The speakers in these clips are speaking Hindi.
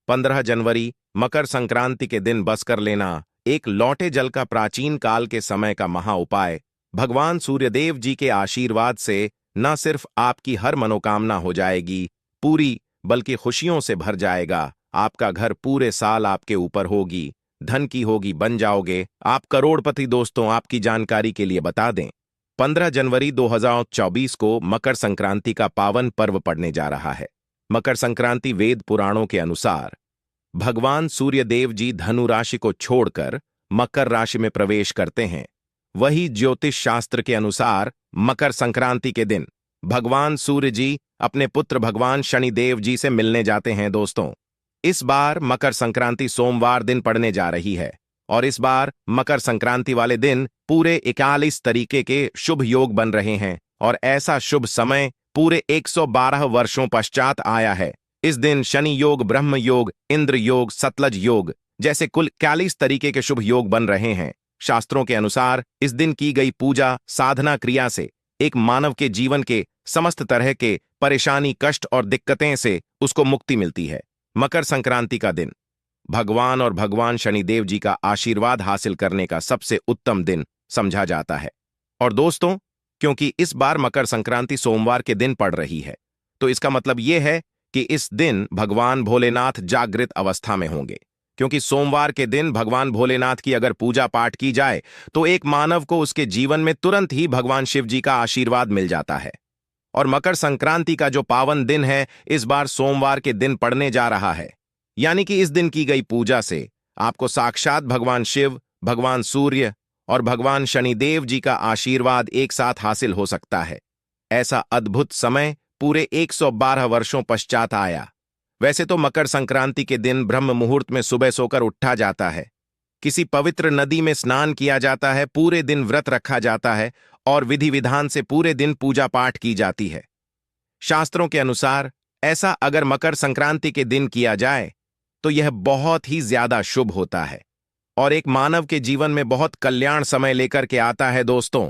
15 जनवरी मकर संक्रांति के दिन बस कर लेना एक लौटे जल का प्राचीन काल के समय का महा उपाय भगवान सूर्यदेव जी के आशीर्वाद से न सिर्फ आपकी हर मनोकामना हो जाएगी पूरी, बल्कि खुशियों से भर जाएगा। आपका घर पूरे साल आपके ऊपर होगी, धन की होगी, बन जाओगे आप करोड़पति। दोस्तों, आपकी जानकारी के लिए बता दें, 15 जनवरी 2024 को मकर संक्रांति का पावन पर्व पड़ने जा रहा है। मकर संक्रांति वेद पुराणों के अनुसार भगवान सूर्यदेव जी धनु राशि को छोड़कर मकर राशि में प्रवेश करते हैं। वही ज्योतिष शास्त्र के अनुसार मकर संक्रांति के दिन भगवान सूर्य जी अपने पुत्र भगवान शनिदेव जी से मिलने जाते हैं। दोस्तों, इस बार मकर संक्रांति सोमवार दिन पड़ने जा रही है और इस बार मकर संक्रांति वाले दिन पूरे 41 तरीके के शुभ योग बन रहे हैं और ऐसा शुभ समय पूरे 112 वर्षों पश्चात आया है। इस दिन शनि योग, ब्रह्म योग, इंद्र योग, सतलज योग जैसे कुल 41 तरीके के शुभ योग बन रहे हैं। शास्त्रों के अनुसार इस दिन की गई पूजा साधना क्रिया से एक मानव के जीवन के समस्त तरह के परेशानी, कष्ट और दिक्कतें से उसको मुक्ति मिलती है। मकर संक्रांति का दिन भगवान और भगवान शनिदेव जी का आशीर्वाद हासिल करने का सबसे उत्तम दिन समझा जाता है। और दोस्तों, क्योंकि इस बार मकर संक्रांति सोमवार के दिन पड़ रही है, तो इसका मतलब यह है कि इस दिन भगवान भोलेनाथ जागृत अवस्था में होंगे। क्योंकि सोमवार के दिन भगवान भोलेनाथ की अगर पूजा पाठ की जाए तो एक मानव को उसके जीवन में तुरंत ही भगवान शिव जी का आशीर्वाद मिल जाता है। और मकर संक्रांति का जो पावन दिन है इस बार सोमवार के दिन पड़ने जा रहा है, यानी कि इस दिन की गई पूजा से आपको साक्षात भगवान शिव, भगवान सूर्य और भगवान शनिदेव जी का आशीर्वाद एक साथ हासिल हो सकता है। ऐसा अद्भुत समय पूरे 112 वर्षों पश्चात आया। वैसे तो मकर संक्रांति के दिन ब्रह्म मुहूर्त में सुबह सोकर उठा जाता है, किसी पवित्र नदी में स्नान किया जाता है, पूरे दिन व्रत रखा जाता है और विधि विधान से पूरे दिन पूजा पाठ की जाती है। शास्त्रों के अनुसार ऐसा अगर मकर संक्रांति के दिन किया जाए तो यह बहुत ही ज्यादा शुभ होता है और एक मानव के जीवन में बहुत कल्याण समय लेकर के आता है। दोस्तों,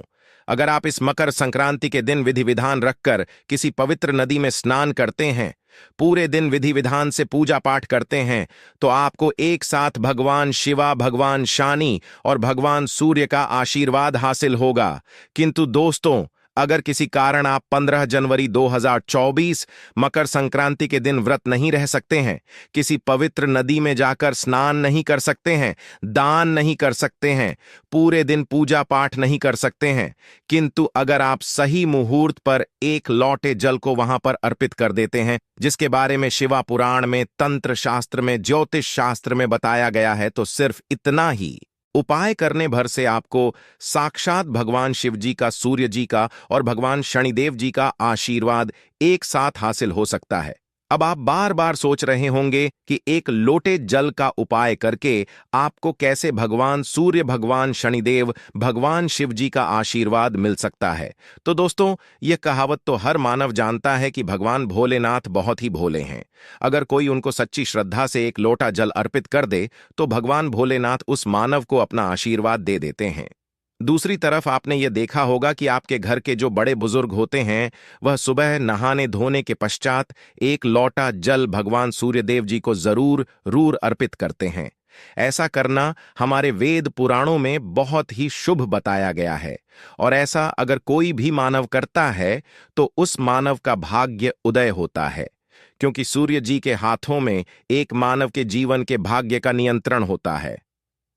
अगर आप इस मकर संक्रांति के दिन विधि विधान रखकर किसी पवित्र नदी में स्नान करते हैं, पूरे दिन विधि विधान से पूजा पाठ करते हैं, तो आपको एक साथ भगवान शिवा, भगवान शनि और भगवान सूर्य का आशीर्वाद हासिल होगा। किंतु दोस्तों, अगर किसी कारण आप 15 जनवरी 2024 मकर संक्रांति के दिन व्रत नहीं रह सकते हैं, किसी पवित्र नदी में जाकर स्नान नहीं कर सकते हैं, दान नहीं कर सकते हैं, पूरे दिन पूजा पाठ नहीं कर सकते हैं, किंतु अगर आप सही मुहूर्त पर एक लौटे जल को वहां पर अर्पित कर देते हैं, जिसके बारे में शिवा पुराण में, तंत्र शास्त्र में, ज्योतिष शास्त्र में बताया गया है, तो सिर्फ इतना ही उपाय करने भर से आपको साक्षात भगवान शिव जी का, सूर्य जी का और भगवान शनिदेव जी का आशीर्वाद एक साथ हासिल हो सकता है। अब आप बार बार सोच रहे होंगे कि एक लोटे जल का उपाय करके आपको कैसे भगवान सूर्य, भगवान शनिदेव, भगवान शिव जी का आशीर्वाद मिल सकता है। तो दोस्तों, यह कहावत तो हर मानव जानता है कि भगवान भोलेनाथ बहुत ही भोले हैं। अगर कोई उनको सच्ची श्रद्धा से एक लोटा जल अर्पित कर दे तो भगवान भोलेनाथ उस मानव को अपना आशीर्वाद दे देते हैं। दूसरी तरफ आपने यह देखा होगा कि आपके घर के जो बड़े बुजुर्ग होते हैं वह सुबह नहाने धोने के पश्चात एक लोटा जल भगवान सूर्यदेव जी को जरूर अर्पित करते हैं। ऐसा करना हमारे वेद पुराणों में बहुत ही शुभ बताया गया है और ऐसा अगर कोई भी मानव करता है तो उस मानव का भाग्य उदय होता है, क्योंकि सूर्य जी के हाथों में एक मानव के जीवन के भाग्य का नियंत्रण होता है।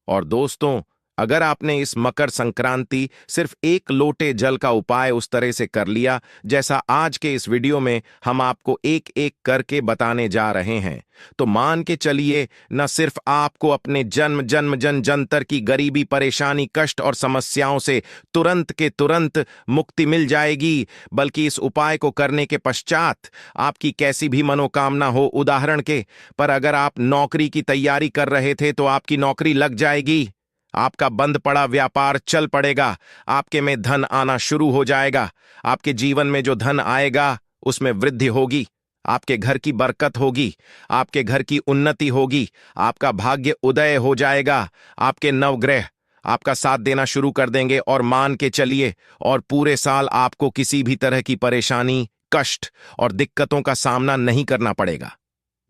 और दोस्तों, अगर आपने इस मकर संक्रांति सिर्फ एक लोटे जल का उपाय उस तरह से कर लिया जैसा आज के इस वीडियो में हम आपको एक एक करके बताने जा रहे हैं, तो मान के चलिए न सिर्फ आपको अपने जन्म जन्तर की गरीबी, परेशानी, कष्ट और समस्याओं से तुरंत के तुरंत मुक्ति मिल जाएगी, बल्कि इस उपाय को करने के पश्चात आपकी कैसी भी मनोकामना हो, उदाहरण के पर अगर आप नौकरी की तैयारी कर रहे थे तो आपकी नौकरी लग जाएगी, आपका बंद पड़ा व्यापार चल पड़ेगा, आपके में धन आना शुरू हो जाएगा, आपके जीवन में जो धन आएगा उसमें वृद्धि होगी, आपके घर की बरकत होगी, आपके घर की उन्नति होगी, आपका भाग्य उदय हो जाएगा, आपके नवग्रह आपका साथ देना शुरू कर देंगे और मान के चलिए और पूरे साल आपको किसी भी तरह की परेशानी, कष्ट और दिक्कतों का सामना नहीं करना पड़ेगा।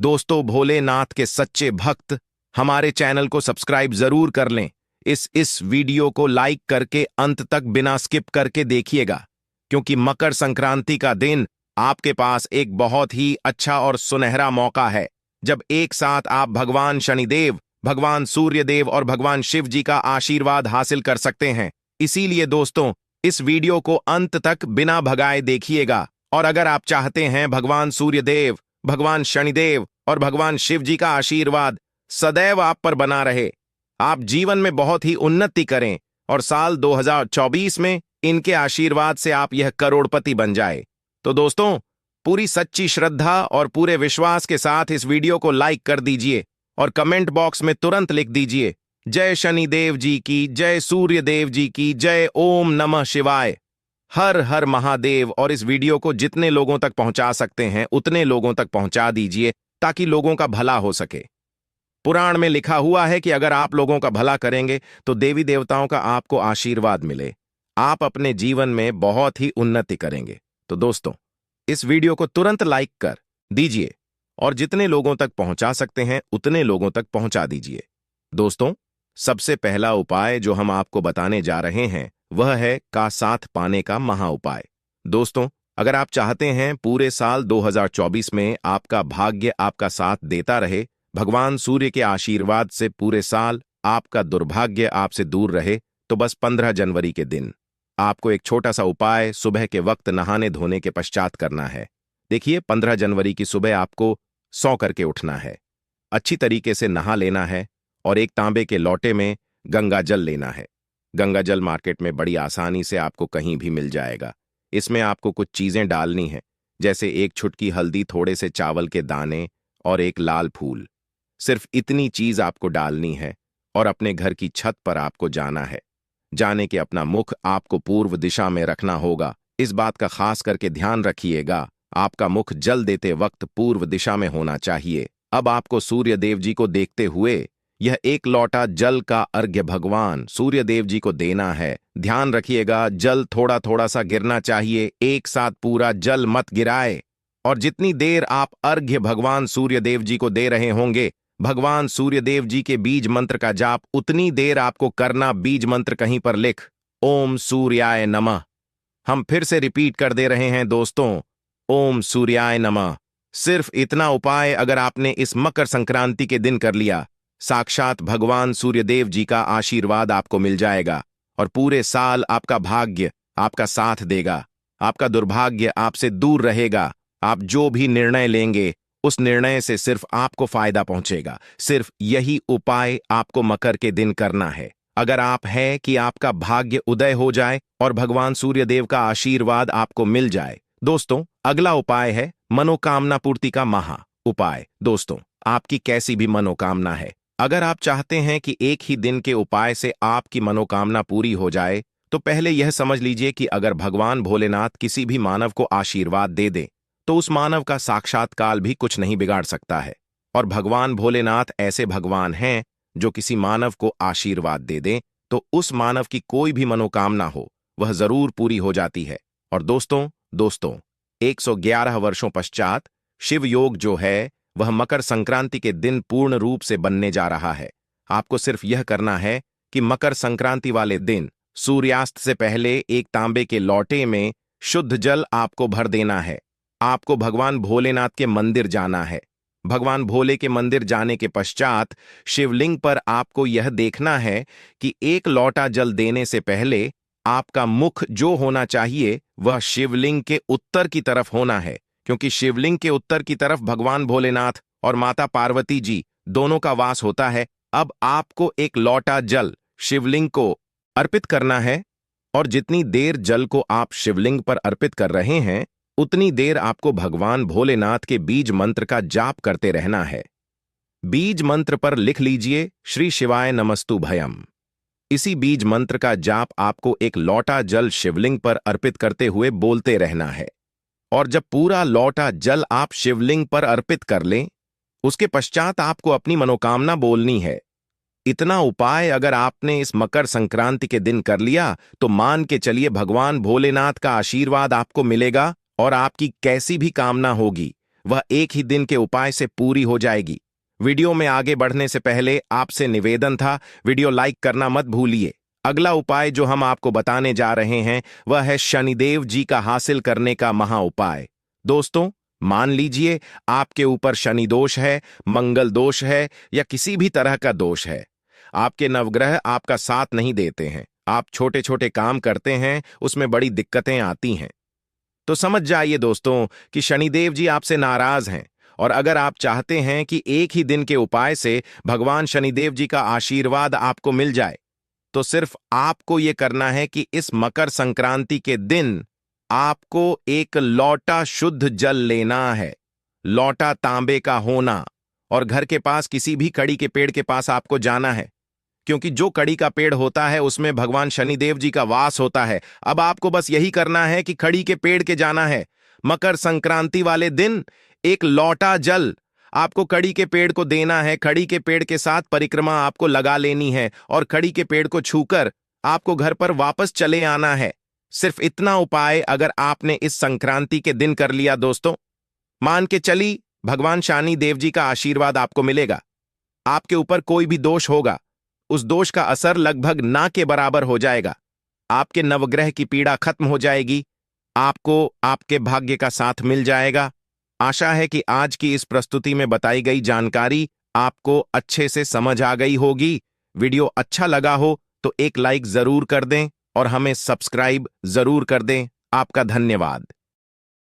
दोस्तों, भोलेनाथ के सच्चे भक्त हमारे चैनल को सब्सक्राइब जरूर कर लें। इस वीडियो को लाइक करके अंत तक बिना स्किप करके देखिएगा, क्योंकि मकर संक्रांति का दिन आपके पास एक बहुत ही अच्छा और सुनहरा मौका है, जब एक साथ आप भगवान शनिदेव, भगवान सूर्यदेव और भगवान शिव जी का आशीर्वाद हासिल कर सकते हैं। इसीलिए दोस्तों, इस वीडियो को अंत तक बिना भगाए देखिएगा। और अगर आप चाहते हैं भगवान सूर्यदेव, भगवान शनिदेव और भगवान शिव जी का आशीर्वाद सदैव आप पर बना रहे, आप जीवन में बहुत ही उन्नति करें और साल 2024 में इनके आशीर्वाद से आप यह करोड़पति बन जाए, तो दोस्तों, पूरी सच्ची श्रद्धा और पूरे विश्वास के साथ इस वीडियो को लाइक कर दीजिए और कमेंट बॉक्स में तुरंत लिख दीजिए, जय शनिदेव जी की, जय सूर्यदेव जी की, जय ओम नमः शिवाय, हर हर महादेव। और इस वीडियो को जितने लोगों तक पहुंचा सकते हैं उतने लोगों तक पहुंचा दीजिए, ताकि लोगों का भला हो सके। पुराण में लिखा हुआ है कि अगर आप लोगों का भला करेंगे तो देवी देवताओं का आपको आशीर्वाद मिले, आप अपने जीवन में बहुत ही उन्नति करेंगे। तो दोस्तों, इस वीडियो को तुरंत लाइक कर दीजिए और जितने लोगों तक पहुंचा सकते हैं उतने लोगों तक पहुंचा दीजिए। दोस्तों, सबसे पहला उपाय जो हम आपको बताने जा रहे हैं वह है का साथ पाने का महा उपाय। दोस्तों, अगर आप चाहते हैं पूरे साल 2024 में आपका भाग्य आपका साथ देता रहे, भगवान सूर्य के आशीर्वाद से पूरे साल आपका दुर्भाग्य आपसे दूर रहे, तो बस 15 जनवरी के दिन आपको एक छोटा सा उपाय सुबह के वक्त नहाने धोने के पश्चात करना है। देखिए, 15 जनवरी की सुबह आपको सौ करके उठना है, अच्छी तरीके से नहा लेना है और एक तांबे के लोटे में गंगा जल लेना है। गंगा जल मार्केट में बड़ी आसानी से आपको कहीं भी मिल जाएगा। इसमें आपको कुछ चीजें डालनी है, जैसे एक छुटकी हल्दी, थोड़े से चावल के दाने और एक लाल फूल। सिर्फ इतनी चीज आपको डालनी है और अपने घर की छत पर आपको जाना है। जाने के अपना मुख आपको पूर्व दिशा में रखना होगा। इस बात का खास करके ध्यान रखिएगा, आपका मुख जल देते वक्त पूर्व दिशा में होना चाहिए। अब आपको सूर्य देव जी को देखते हुए यह एक लोटा जल का अर्घ्य भगवान सूर्य देव जी को देना है। ध्यान रखिएगा, जल थोड़ा थोड़ा सा गिरना चाहिए, एक साथ पूरा जल मत गिराए। और जितनी देर आप अर्घ्य भगवान सूर्य देव जी को दे रहे होंगे, भगवान सूर्य देव जी के बीज मंत्र का जाप उतनी देर आपको करना। बीज मंत्र कहीं पर लिख ओम सूर्याय नमः। हम फिर से रिपीट कर दे रहे हैं दोस्तों, ओम सूर्याय नमः। सिर्फ इतना उपाय अगर आपने इस मकर संक्रांति के दिन कर लिया, साक्षात भगवान सूर्यदेव जी का आशीर्वाद आपको मिल जाएगा और पूरे साल आपका भाग्य आपका साथ देगा, आपका दुर्भाग्य आपसे दूर रहेगा। आप जो भी निर्णय लेंगे उस निर्णय से सिर्फ आपको फायदा पहुंचेगा। सिर्फ यही उपाय आपको मकर के दिन करना है, अगर आप है कि आपका भाग्य उदय हो जाए और भगवान सूर्यदेव का आशीर्वाद आपको मिल जाए। दोस्तों, अगला उपाय है मनोकामना पूर्ति का महा उपाय। दोस्तों, आपकी कैसी भी मनोकामना है, अगर आप चाहते हैं कि एक ही दिन के उपाय से आपकी मनोकामना पूरी हो जाए, तो पहले यह समझ लीजिए कि अगर भगवान भोलेनाथ किसी भी मानव को आशीर्वाद दे दें, तो उस मानव का साक्षात्कार भी कुछ नहीं बिगाड़ सकता है। और भगवान भोलेनाथ ऐसे भगवान हैं जो किसी मानव को आशीर्वाद दे दें तो उस मानव की कोई भी मनोकामना हो वह जरूर पूरी हो जाती है। और दोस्तों 111 वर्षों पश्चात शिव योग जो है वह मकर संक्रांति के दिन पूर्ण रूप से बनने जा रहा है। आपको सिर्फ यह करना है कि मकर संक्रांति वाले दिन सूर्यास्त से पहले एक तांबे के लोटे में शुद्ध जल आपको भर देना है। आपको भगवान भोलेनाथ के मंदिर जाना है। भगवान भोले के मंदिर जाने के पश्चात शिवलिंग पर आपको यह देखना है कि एक लोटा जल देने से पहले आपका मुख जो होना चाहिए वह शिवलिंग के उत्तर की तरफ होना है, क्योंकि शिवलिंग के उत्तर की तरफ भगवान भोलेनाथ और माता पार्वती जी दोनों का वास होता है। अब आपको एक लोटा जल शिवलिंग को अर्पित करना है और जितनी देर जल को आप शिवलिंग पर अर्पित कर रहे हैं उतनी देर आपको भगवान भोलेनाथ के बीज मंत्र का जाप करते रहना है। बीज मंत्र पर लिख लीजिए श्री शिवाय नमस्तु भयम। इसी बीज मंत्र का जाप आपको एक लोटा जल शिवलिंग पर अर्पित करते हुए बोलते रहना है। और जब पूरा लोटा जल आप शिवलिंग पर अर्पित कर लें, उसके पश्चात आपको अपनी मनोकामना बोलनी है। इतना उपाय अगर आपने इस मकर संक्रांति के दिन कर लिया तो मान के चलिए भगवान भोलेनाथ का आशीर्वाद आपको मिलेगा और आपकी कैसी भी कामना होगी वह एक ही दिन के उपाय से पूरी हो जाएगी। वीडियो में आगे बढ़ने से पहले आपसे निवेदन था, वीडियो लाइक करना मत भूलिए। अगला उपाय जो हम आपको बताने जा रहे हैं वह है शनिदेव जी का हासिल करने का महा उपाय। दोस्तों, मान लीजिए आपके ऊपर शनि दोष है, मंगल दोष है या किसी भी तरह का दोष है। आपके नवग्रह आपका साथ नहीं देते हैं, आप छोटे छोटे काम करते हैं, उसमें बड़ी दिक्कतें आती हैं। तो समझ जाइए दोस्तों कि शनिदेव जी आपसे नाराज हैं। और अगर आप चाहते हैं कि एक ही दिन के उपाय से भगवान शनिदेव जी का आशीर्वाद आपको मिल जाए, तो सिर्फ आपको यह करना है कि इस मकर संक्रांति के दिन आपको एक लौटा शुद्ध जल लेना है। लौटा तांबे का होना, और घर के पास किसी भी कड़ी के पेड़ के पास आपको जाना है, क्योंकि जो कड़ी का पेड़ होता है उसमें भगवान शनिदेव जी का वास होता है। अब आपको बस यही करना है कि कड़ी के पेड़ के जाना है। मकर संक्रांति वाले दिन एक लौटा जल आपको कड़ी के पेड़ को देना है। कड़ी के पेड़ के साथ परिक्रमा आपको लगा लेनी है और कड़ी के पेड़ को छूकर आपको घर पर वापस चले आना है। सिर्फ इतना उपाय अगर आपने इस संक्रांति के दिन कर लिया दोस्तों, मान के चली भगवान शनि देव जी का आशीर्वाद आपको मिलेगा। आपके ऊपर कोई भी दोष होगा, उस दोष का असर लगभग ना के बराबर हो जाएगा। आपके नवग्रह की पीड़ा खत्म हो जाएगी, आपको आपके भाग्य का साथ मिल जाएगा। आशा है कि आज की इस प्रस्तुति में बताई गई जानकारी आपको अच्छे से समझ आ गई होगी। वीडियो अच्छा लगा हो तो एक लाइक जरूर कर दें और हमें सब्सक्राइब जरूर कर दें। आपका धन्यवाद।